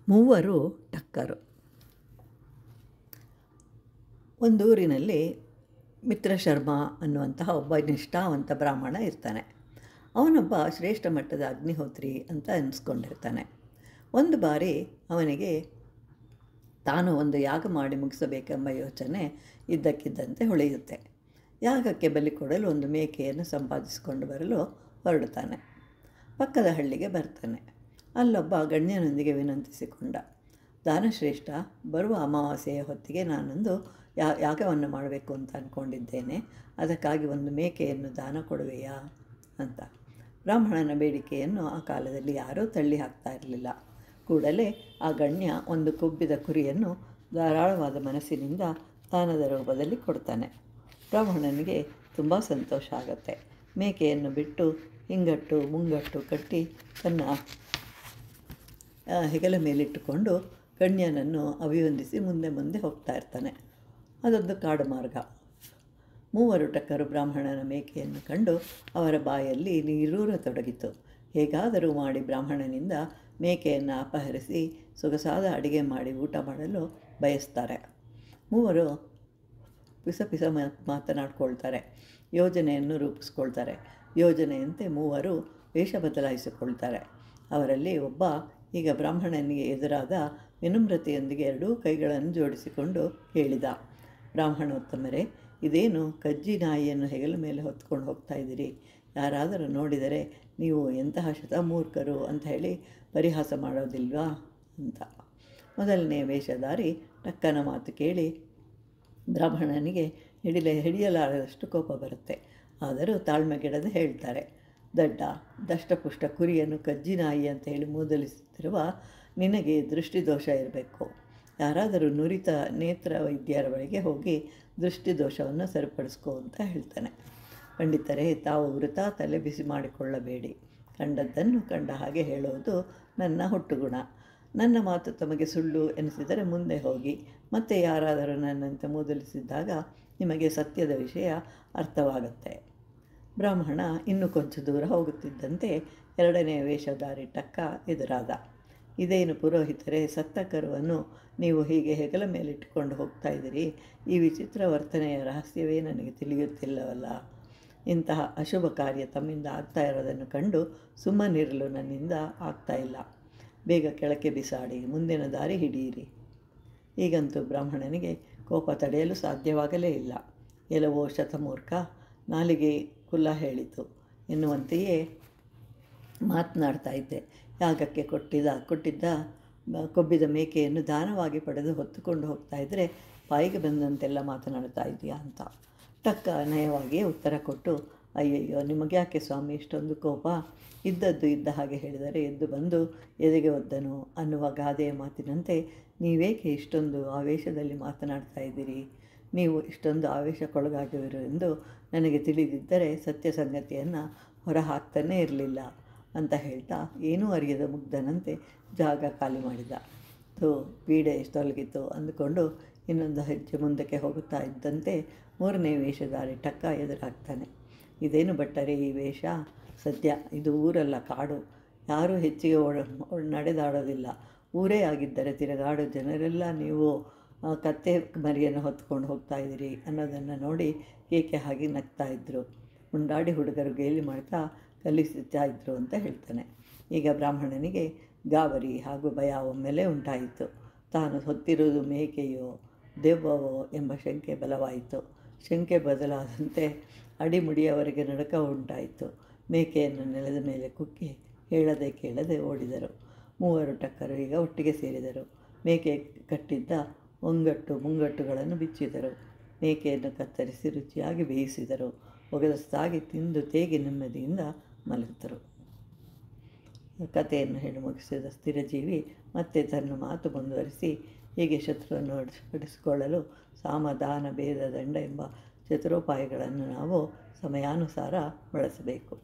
ಮೂವರು ಟಕ್ಕರು. ಒಂದೂರಿನಲ್ಲಿ ಮಿತ್ರ ಶರ್ಮಾ ಅನ್ನುವಂತಹ ಒಬ್ಬ ನಿಷ್ಠಾವಂತ ಬ್ರಾಹ್ಮಣ ಇರ್ತಾನೆ. ಅವನೊಬ್ಬ ಶ್ರೇಷ್ಠ ಮಟ್ಟದ ಅಗ್ನಿಹೋತ್ರಿ ಅಂತ ಅನಿಸ್ಕೊಂಡಿರ್ತಾನೆ. ಒಂದು ಬಾರಿ ಅವನಿಗೆ ತಾನು ಒಂದು ಯಾಗ ಮಾಡಿ ಮುಗಿಸಬೇಕೆಂಬ ಯೋಚನೆ ಇದ್ದಕ್ಕಿದ್ದಂತೆ ಹೊಳೆಯುತ್ತೆ. ಯಾಗಕ್ಕೆ ಬಲಿ ಕೊಡಲು ಒಂದು ಮೇಕೆಯನ್ನು ಸಂಪಾದಿಸಿಕೊಂಡು ಬರಲು ಹೊರಡುತ್ತಾನೆ. ಪಕ್ಕದ ಹಳ್ಳಿಗೆ ಬರ್ತಾನೆ. ಅಲ್ಲೊಬ್ಬ ಗಣ್ಯನೊಂದಿಗೆ ವಿನಂತಿಸಿಕೊಂಡ, ದಾನಶ್ರೇಷ್ಠ, ಬರುವ ಅಮಾವಾಸ್ಯೆಯ ಹೊತ್ತಿಗೆ ನಾನೊಂದು ಯಾಗವನ್ನು ಮಾಡಬೇಕು ಅಂತ ಅಂದ್ಕೊಂಡಿದ್ದೇನೆ. ಅದಕ್ಕಾಗಿ ಒಂದು ಮೇಕೆಯನ್ನು ದಾನ ಕೊಡುವೆಯಾ ಅಂತ. ಬ್ರಾಹ್ಮಣನ ಬೇಡಿಕೆಯನ್ನು ಆ ಕಾಲದಲ್ಲಿ ಯಾರೂ ತಳ್ಳಿ ಹಾಕ್ತಾ ಇರಲಿಲ್ಲ. ಕೂಡಲೇ ಆ ಗಣ್ಯ ಒಂದು ಕೊಬ್ಬಿದ ಕುರಿಯನ್ನು ಧಾರಾಳವಾದ ಮನಸ್ಸಿನಿಂದ ದಾನದ ರೂಪದಲ್ಲಿ ಕೊಡ್ತಾನೆ. ಬ್ರಾಹ್ಮಣನಿಗೆ ತುಂಬ ಸಂತೋಷ ಆಗುತ್ತೆ. ಮೇಕೆಯನ್ನು ಬಿಟ್ಟು ಹಿಂಗಟ್ಟು ಮುಂಗಟ್ಟು ಕಟ್ಟಿ ತನ್ನ ಹೆಗಲ ಮೇಲಿಟ್ಟುಕೊಂಡು ಗಣ್ಯನನ್ನು ಅಭಿವಂದಿಸಿ ಮುಂದೆ ಮುಂದೆ ಹೋಗ್ತಾ ಇರ್ತಾನೆ. ಅದೊಂದು ಕಾಡು ಮಾರ್ಗ. ಮೂವರು ಟಕ್ಕರು ಬ್ರಾಹ್ಮಣನ ಮೇಕೆಯನ್ನು ಕಂಡು ಅವರ ಬಾಯಲ್ಲಿ ನೀರೂರತೊಡಗಿತು. ಹೇಗಾದರೂ ಮಾಡಿ ಬ್ರಾಹ್ಮಣನಿಂದ ಮೇಕೆಯನ್ನು ಅಪಹರಿಸಿ ಸೊಗಸಾದ ಅಡಿಗೆ ಮಾಡಿ ಊಟ ಮಾಡಲು ಬಯಸ್ತಾರೆ. ಮೂವರು ಪಿಸ ಮಾತನಾಡ್ಕೊಳ್ತಾರೆ. ಯೋಜನೆಯನ್ನು ರೂಪಿಸ್ಕೊಳ್ತಾರೆ. ಯೋಜನೆಯಂತೆ ಮೂವರು ವೇಷ ಬದಲಾಯಿಸಿಕೊಳ್ತಾರೆ. ಅವರಲ್ಲಿ ಒಬ್ಬ ಈಗ ಬ್ರಾಹ್ಮಣನಿಗೆ ಎದುರಾದ ವಿನಮ್ರತೆಯೊಂದಿಗೆ ಎರಡೂ ಕೈಗಳನ್ನು ಜೋಡಿಸಿಕೊಂಡು ಹೇಳಿದ, ಬ್ರಾಹ್ಮಣೋತ್ತಮರೇ, ಇದೇನು ಕಜ್ಜಿ ನಾಯಿಯನ್ನು ಹೆಗಲ ಮೇಲೆ ಹೊತ್ಕೊಂಡು ಹೋಗ್ತಾ ಇದ್ದೀರಿ? ಯಾರಾದರೂ ನೋಡಿದರೆ ನೀವು ಎಂತಹ ಶತಮೂರ್ಖರು ಅಂತ ಹೇಳಿ ಪರಿಹಾಸ ಮಾಡೋದಿಲ್ವಾ ಅಂತ. ಮೊದಲನೇ ವೇಷಧಾರಿ ಟಕ್ಕನ ಮಾತು ಕೇಳಿ ಬ್ರಾಹ್ಮಣನಿಗೆ ಹಿಡಿಯಲಾರದಷ್ಟು ಕೋಪ ಬರುತ್ತೆ. ಆದರೂ ತಾಳ್ಮೆಗೆಡದೆ ಹೇಳ್ತಾರೆ, ದಡ್ಡ, ದಷ್ಟಪುಷ್ಟ ಕುರಿಯನ್ನು ಕಜ್ಜಿ ನಾಯಿ ಅಂತ ಹೇಳಿ ಮೂದಲಿಸುತ್ತಿರುವ ನಿನಗೆ ದೃಷ್ಟಿದೋಷ ಇರಬೇಕು. ಯಾರಾದರೂ ನುರಿತ ನೇತ್ರ ವೈದ್ಯರ ಬಳಿಗೆ ಹೋಗಿ ದೃಷ್ಟಿದೋಷವನ್ನು ಸರಿಪಡಿಸ್ಕೋ ಅಂತ ಹೇಳ್ತಾನೆ. ಪಂಡಿತರೇ, ತಾವು ವೃಥಾ ತಲೆ ಬಿಸಿ ಮಾಡಿಕೊಳ್ಳಬೇಡಿ. ಕಂಡದ್ದನ್ನು ಕಂಡ ಹಾಗೆ ಹೇಳುವುದು ನನ್ನ ಹುಟ್ಟುಗುಣ. ನನ್ನ ಮಾತು ತಮಗೆ ಸುಳ್ಳು ಎನಿಸಿದರೆ ಮುಂದೆ ಹೋಗಿ ಮತ್ತೆ ಯಾರಾದರೂ ನನ್ನಂತೆ ಮೂದಲಿಸಿದ್ದಾಗ ನಿಮಗೆ ಸತ್ಯದ ವಿಷಯ ಅರ್ಥವಾಗುತ್ತೆ. ಬ್ರಾಹ್ಮಣ ಇನ್ನೂ ಕೊಂಚ ದೂರ ಹೋಗುತ್ತಿದ್ದಂತೆ ಎರಡನೇ ವೇಷಧಾರಿ ಟಕ್ಕ ಎದುರಾದ. ಇದೇನು ಪುರೋಹಿತರೇ, ಸತ್ತ ಕರುವನ್ನು ನೀವು ಹೀಗೆ ಹೆಗಲ ಮೇಲಿಟ್ಟುಕೊಂಡು ಹೋಗ್ತಾ ಇದ್ದೀರಿ? ಈ ವಿಚಿತ್ರ ವರ್ತನೆಯ ರಹಸ್ಯವೇ ನನಗೆ ತಿಳಿಯುತ್ತಿಲ್ಲವಲ್ಲ. ಇಂತಹ ಅಶುಭ ಕಾರ್ಯ ತಮ್ಮಿಂದ ಆಗ್ತಾ ಇರೋದನ್ನು ಕಂಡು ಸುಮ್ಮನಿರಲು ನನ್ನಿಂದ ಆಗ್ತಾ ಇಲ್ಲ. ಬೇಗ ಕೆಳಕ್ಕೆ ಬಿಸಾಡಿ ಮುಂದಿನ ದಾರಿ ಹಿಡಿಯಿರಿ. ಈಗಂತೂ ಬ್ರಾಹ್ಮಣನಿಗೆ ಕೋಪ ತಡೆಯಲು ಸಾಧ್ಯವಾಗಲೇ ಇಲ್ಲ. ಎಲ್ಲವೋ ಶತಮೂರ್ಖ, ನಾಲಿಗೆ ಕುಲ್ಲ ಹೇಳಿತು ಎನ್ನುವಂತೆಯೇ ಮಾತನಾಡ್ತಾ ಇದ್ದೆ. ಯಾಗಕ್ಕೆ ಕೊಟ್ಟಿದ್ದ ಕೊಬ್ಬಿದ ಮೇಕೆಯನ್ನು ದಾನವಾಗಿ ಪಡೆದು ಹೊತ್ತುಕೊಂಡು ಹೋಗ್ತಾ ಇದ್ದರೆ ಬಾಯಿಗೆ ಬಂದಂತೆಲ್ಲ ಮಾತನಾಡ್ತಾ ಇದೆಯಾ ಅಂತ. ಟಕ್ಕ ನಯವಾಗಿಯೇ ಉತ್ತರ ಕೊಟ್ಟು, ಅಯ್ಯಯ್ಯೋ, ನಿಮಗೆ ಯಾಕೆ ಸ್ವಾಮಿ ಇಷ್ಟೊಂದು ಕೋಪ? ಇದ್ದದ್ದು ಇದ್ದ ಹಾಗೆ ಹೇಳಿದರೆ ಎದ್ದು ಬಂದು ಎದೆಗೆ ಒದ್ದನು ಅನ್ನುವ ಗಾದೆಯ ಮಾತಿನಂತೆ ನೀವೇಕೆ ಇಷ್ಟೊಂದು ಆವೇಶದಲ್ಲಿ ಮಾತನಾಡ್ತಾ ಇದ್ದೀರಿ? ನೀವು ಇಷ್ಟೊಂದು ಆವೇಶಕ್ಕೊಳಗಾಗುವಿರೆಂದು ನನಗೆ ತಿಳಿದಿದ್ದರೆ ಸತ್ಯ ಸಂಗತಿಯನ್ನು ಹೊರ ಹಾಕ್ತಾನೇ ಇರಲಿಲ್ಲ ಅಂತ ಹೇಳ್ತಾ ಏನೂ ಅರಿಯದ ಮುಗ್ಧನಂತೆ ಜಾಗ ಖಾಲಿ ಮಾಡಿದ. ಬೀಡೆ ತೊಲಗಿತು ಅಂದುಕೊಂಡು ಇನ್ನೊಂದು ಹೆಜ್ಜೆ ಮುಂದಕ್ಕೆ ಹೋಗುತ್ತಾ ಇದ್ದಂತೆ ಮೂರನೇ ವೇಷಧಾರಿ ಟಕ್ಕ ಎದುರಾಗ್ತಾನೆ. ಇದೇನು ಭಟ್ಟರೇ ಈ ವೇಷ? ಸದ್ಯ ಇದು ಊರಲ್ಲ, ಕಾಡು. ಯಾರೂ ಹೆಚ್ಚಿಗೆ ನಡೆದಾಡೋದಿಲ್ಲ. ಊರೇ ಆಗಿದ್ದರೆ ತಿರುಗಾಡೋ ಜನರೆಲ್ಲ ನೀವು ಕತ್ತೆ ಮರಿಯನ್ನು ಹೊತ್ಕೊಂಡು ಹೋಗ್ತಾ ಇದ್ದೀರಿ ಅನ್ನೋದನ್ನು ನೋಡಿ ಕೇಕೆ ಹಾಗೆ ನಗ್ತಾ ಇದ್ದರು. ಉಂಡಾಡಿ ಹುಡುಗರು ಗೇಲಿ ಮಾಡ್ತಾ ಕಲಿಸ್ತಾ ಇದ್ದರು ಅಂತ ಹೇಳ್ತಾನೆ. ಈಗ ಬ್ರಾಹ್ಮಣನಿಗೆ ಗಾಬರಿ ಹಾಗೂ ಭಯ ಒಮ್ಮೆಲೆ ಉಂಟಾಯಿತು. ತಾನು ಹೊತ್ತಿರುವುದು ಮೇಕೆಯೋ ದೆವ್ವವೋ ಎಂಬ ಶಂಕೆ ಬಲವಾಯಿತು. ಶಂಕೆ ಬದಲಾದಂತೆ ಅಡಿಮುಡಿಯವರೆಗೆ ನಡುಕ ಉಂಟಾಯಿತು. ಮೇಕೆಯನ್ನು ನೆಲದ ಮೇಲೆ ಕುಕ್ಕಿ ಹೇಳದೆ ಕೇಳದೆ ಓಡಿದರು. ಮೂವರು ಟಕ್ಕರು ಈಗ ಒಟ್ಟಿಗೆ ಸೇರಿದರು. ಮೇಕೆ ಕಟ್ಟಿದ್ದ ಒಂಗಟ್ಟು ಮುಂಗಟ್ಟುಗಳನ್ನು ಬಿಚ್ಚಿದರು. ಮೇಕೆಯನ್ನು ಕತ್ತರಿಸಿ ರುಚಿಯಾಗಿ ಬೇಯಿಸಿದರು. ಒಗದಸ್ತಾಗಿ ತಿಂದು ತೇಗಿ ನೆಮ್ಮದಿಯಿಂದ ಮಲಗಿದರು. ಕಥೆಯನ್ನು ಹೇಳಿ ಮುಗಿಸಿದ ಸ್ಥಿರಜೀವಿ ಮತ್ತೆ ತನ್ನ ಮಾತು ಮುಂದುವರಿಸಿ, ಹೀಗೆ ಶತ್ರುವನ್ನು ಹೊಡೆಸಿಕೊಳ್ಳಲು ಸಾಮ ದಾನ ಭೇದ ದಂಡ ಎಂಬ ಚತುರೋಪಾಯಗಳನ್ನು ನಾವು ಸಮಯಾನುಸಾರ ಬಳಸಬೇಕು.